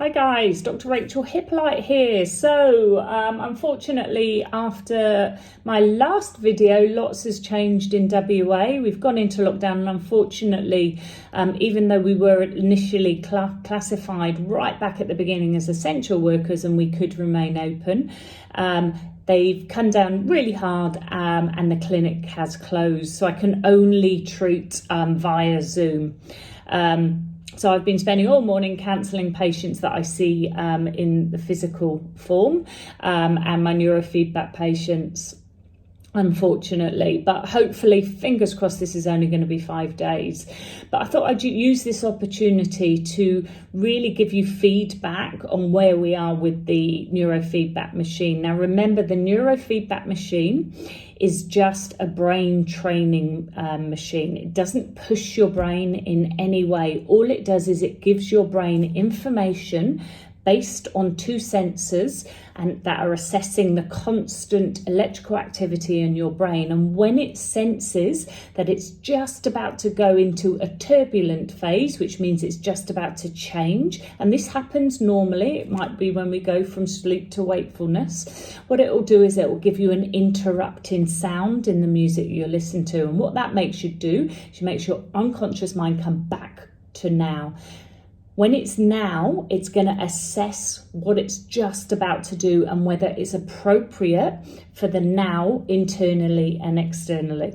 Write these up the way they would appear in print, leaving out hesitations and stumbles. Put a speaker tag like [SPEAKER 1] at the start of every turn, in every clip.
[SPEAKER 1] Hi guys, Dr. Rachel Hippolyte here. So unfortunately, after my last video, lots has changed in WA. We've gone into lockdown, and unfortunately, even though we were initially classified right back at the beginning as essential workers and we could remain open, they've come down really hard and the clinic has closed. So I can only treat via Zoom. So I've been spending all morning cancelling patients that I see in the physical form and my neurofeedback patients, unfortunately. But hopefully, fingers crossed, this is only going to be 5 days. But I thought I'd use this opportunity to really give you feedback on where we are with the neurofeedback machine. Now, remember, the neurofeedback machine is just a brain training machine. It doesn't push your brain in any way. All it does is it gives your brain information based on two sensors and that are assessing the constant electrical activity in your brain. And when it senses that it's just about to go into a turbulent phase, which means it's just about to change, and this happens normally, it might be when we go from sleep to wakefulness, what it will do is it will give you an interrupting sound in the music you listen to. And what that makes you do is it makes your unconscious mind come back to now. When it's now, it's going to assess what it's just about to do and whether it's appropriate for the now internally and externally.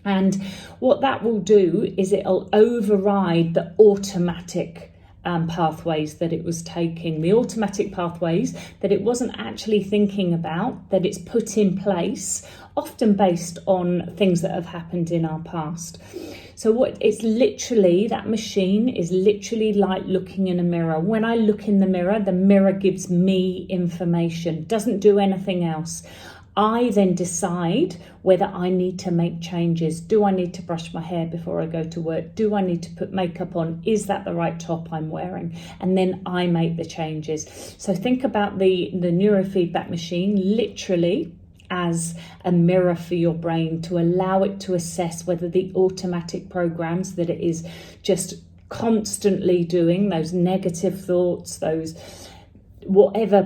[SPEAKER 1] And what that will do is it'll override the automatic pathways that it was taking, the automatic pathways that it wasn't actually thinking about, that it's put in place, often based on things that have happened in our past. So what it's literally, that machine is literally like looking in a mirror. When I look in the mirror gives me information, doesn't do anything else. I then decide whether I need to make changes. Do I need to brush my hair before I go to work? Do I need to put makeup on? Is that the right top I'm wearing? And then I make the changes. So think about the neurofeedback machine literally as a mirror for your brain, to allow it to assess whether the automatic programs that it is just constantly doing, those negative thoughts, those whatever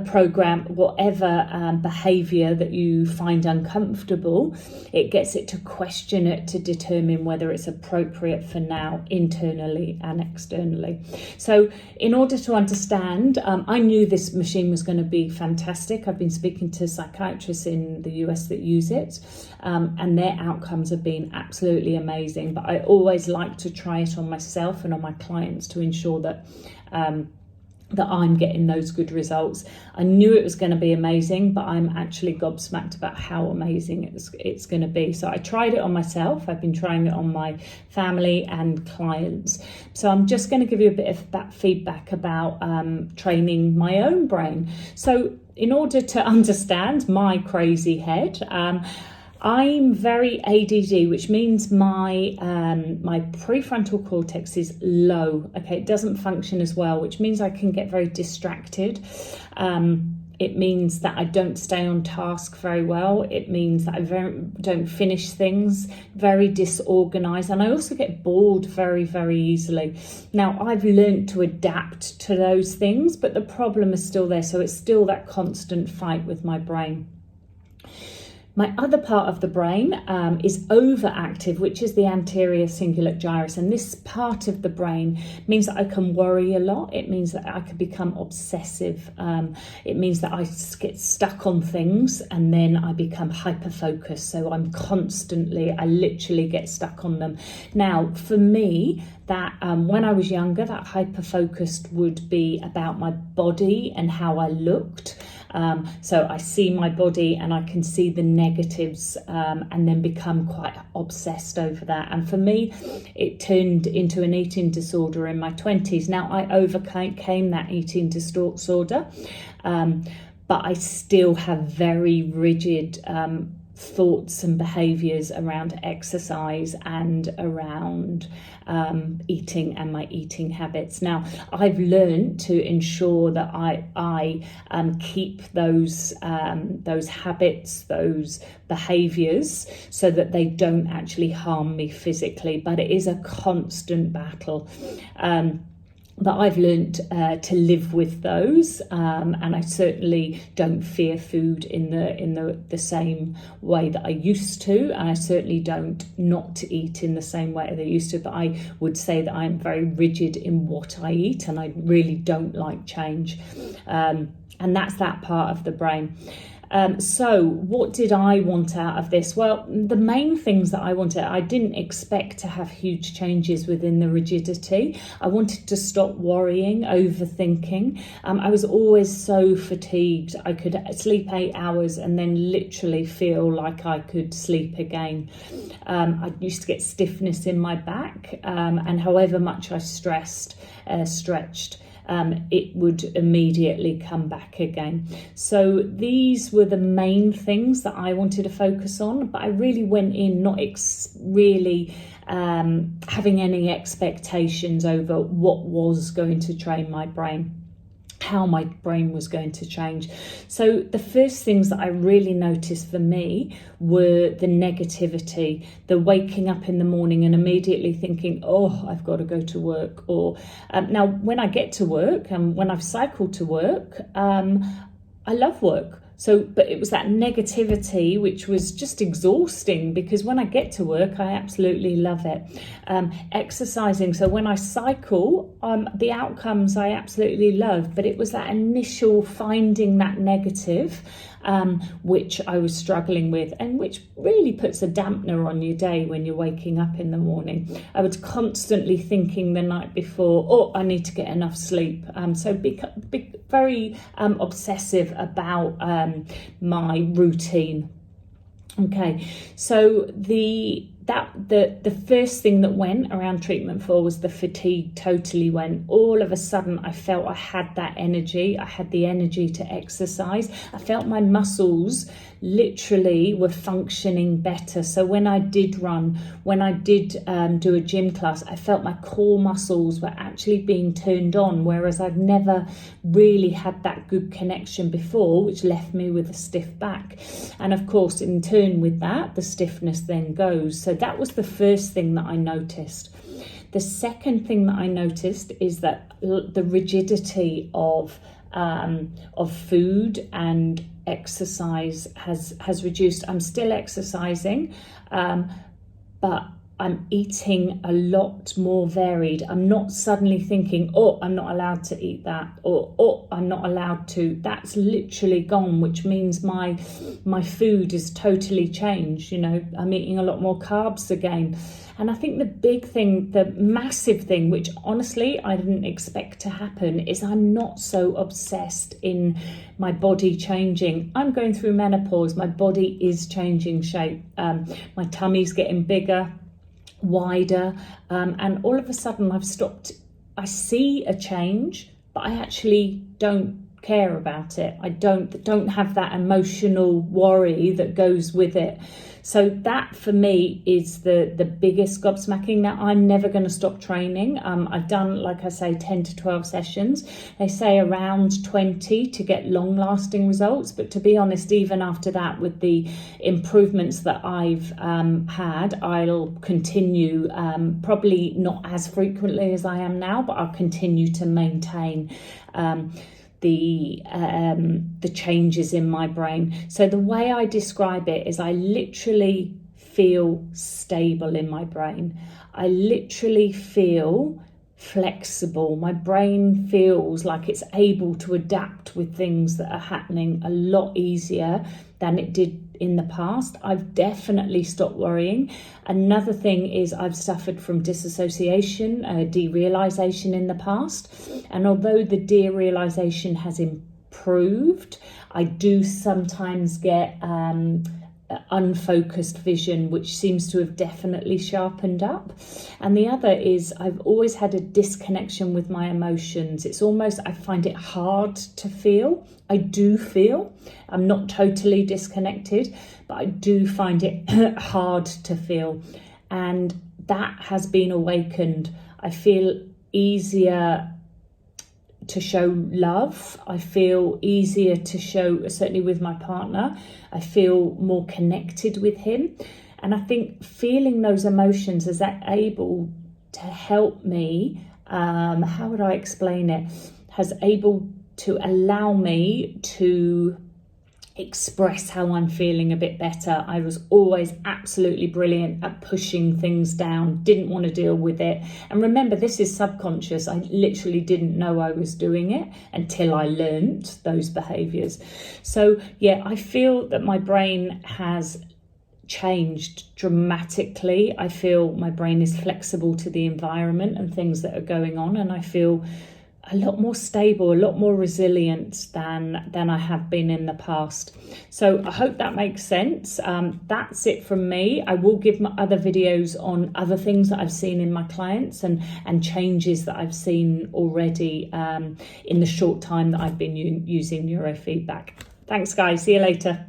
[SPEAKER 1] behavior that you find uncomfortable, it gets it to question it to determine whether it's appropriate for now, internally and externally. So in order to understand, I knew this machine was going to be fantastic. I've been speaking to psychiatrists in the US that use it, and their outcomes have been absolutely amazing. But I always like to try it on myself and on my clients to ensure that I'm getting those good results. I knew it was going to be amazing, but I'm actually gobsmacked about how amazing it's going to be. So I tried it on myself. I've been trying it on my family and clients. So I'm just going to give you a bit of that feedback about training my own brain. So in order to understand my crazy head, I'm very ADD, which means my prefrontal cortex is low. Okay, it doesn't function as well, which means I can get very distracted. It means that I don't stay on task very well. It means that I don't finish things, very disorganized, and I also get bored very, very easily. Now, I've learned to adapt to those things, but the problem is still there. So it's still that constant fight with my brain. My other part of the brain is overactive, which is the anterior cingulate gyrus. And this part of the brain means that I can worry a lot. It means that I could become obsessive. It means that I get stuck on things and then I become hyper-focused. So I literally get stuck on them. Now, for me, that when I was younger, that hyper-focused would be about my body and how I looked. So I see my body and I can see the negatives and then become quite obsessed over that. And for me, it turned into an eating disorder in my 20s. Now, I overcame that eating disorder, but I still have very rigid thoughts and behaviours around exercise and around eating and my eating habits. Now, I've learned to ensure that I keep those habits, those behaviours, so that they don't actually harm me physically. But it is a constant battle. But I've learned to live with those, and I certainly don't fear food in the same way that I used to, and I certainly don't not eat in the same way that I used to. But I would say that I'm very rigid in what I eat, and I really don't like change, and that's that part of the brain. So what did I want out of this? Well, the main things that I wanted, I didn't expect to have huge changes within the rigidity. I wanted to stop worrying, overthinking. I was always so fatigued. I could sleep 8 hours and then literally feel like I could sleep again. I used to get stiffness in my back, and however much I stretched, it would immediately come back again. So these were the main things that I wanted to focus on, but I really went in not really having any expectations over what was going to train my brain, how my brain was going to change. So the first things that I really noticed for me were the negativity, the waking up in the morning and immediately thinking, oh, I've got to go to work. Or now when I get to work and when I've cycled to work, I love work. So, but it was that negativity which was just exhausting, because when I get to work, I absolutely love it. Exercising, so when I cycle, the outcomes I absolutely love, but it was that initial finding that negative, which I was struggling with, and which really puts a dampener on your day when you're waking up in the morning. I was constantly thinking the night before, oh, I need to get enough sleep. So very obsessive about my routine. Okay, so the first thing that went around treatment 4 was the fatigue totally went. All of a sudden I felt I had that energy. I had the energy to exercise. I felt my muscles literally were functioning better. So when I did run, when I did do a gym class, I felt my core muscles were actually being turned on, whereas I'd never really had that good connection before, which left me with a stiff back. And of course, in turn with that, the stiffness then goes. So that was the first thing that I noticed. The second thing that I noticed is that the rigidity of food and exercise has reduced. I'm still exercising, but I'm eating a lot more varied. I'm not suddenly thinking, oh, I'm not allowed to eat that, or oh, I'm not allowed to. That's literally gone, which means my food is totally changed. You know, I'm eating a lot more carbs again. And I think the big thing, the massive thing, which honestly I didn't expect to happen, is I'm not so obsessed in my body changing. I'm going through menopause. My body is changing shape. My tummy's getting bigger, wider, and all of a sudden I see a change, but I actually don't care about it. I don't have that emotional worry that goes with it. So that for me is the biggest gobsmacking. Now I'm never going to stop training. I've done, like I say, 10 to 12 sessions. They say around 20 to get long lasting results. But to be honest, even after that, with the improvements that I've had, I'll continue, probably not as frequently as I am now, but I'll continue to maintain the changes in my brain. So the way I describe it is I literally feel stable in my brain. I literally feel flexible. My brain feels like it's able to adapt with things that are happening a lot easier than it did in the past. I've definitely stopped worrying. Another thing is I've suffered from disassociation, derealization in the past. And although the derealization has improved, I do sometimes get unfocused vision, which seems to have definitely sharpened up. And the other is I've always had a disconnection with my emotions. It's almost, I find it hard to feel. I do feel. I'm not totally disconnected, but I do find it hard to feel. And that has been awakened. I feel easier to show love. I feel easier to show, certainly with my partner, I feel more connected with him. And I think feeling those emotions is that able to help me how would I explain it, has able to allow me to express how I'm feeling a bit better. I was always absolutely brilliant at pushing things down, didn't want to deal with it. And remember, this is subconscious. I literally didn't know I was doing it until I learned those behaviors. So yeah, I feel that my brain has changed dramatically. I feel my brain is flexible to the environment and things that are going on, and I feel a lot more stable, a lot more resilient than I have been in the past. So I hope that makes sense. That's it from me. I will give my other videos on other things that I've seen in my clients and changes that I've seen already in the short time that I've been using neurofeedback. Thanks guys, see you later.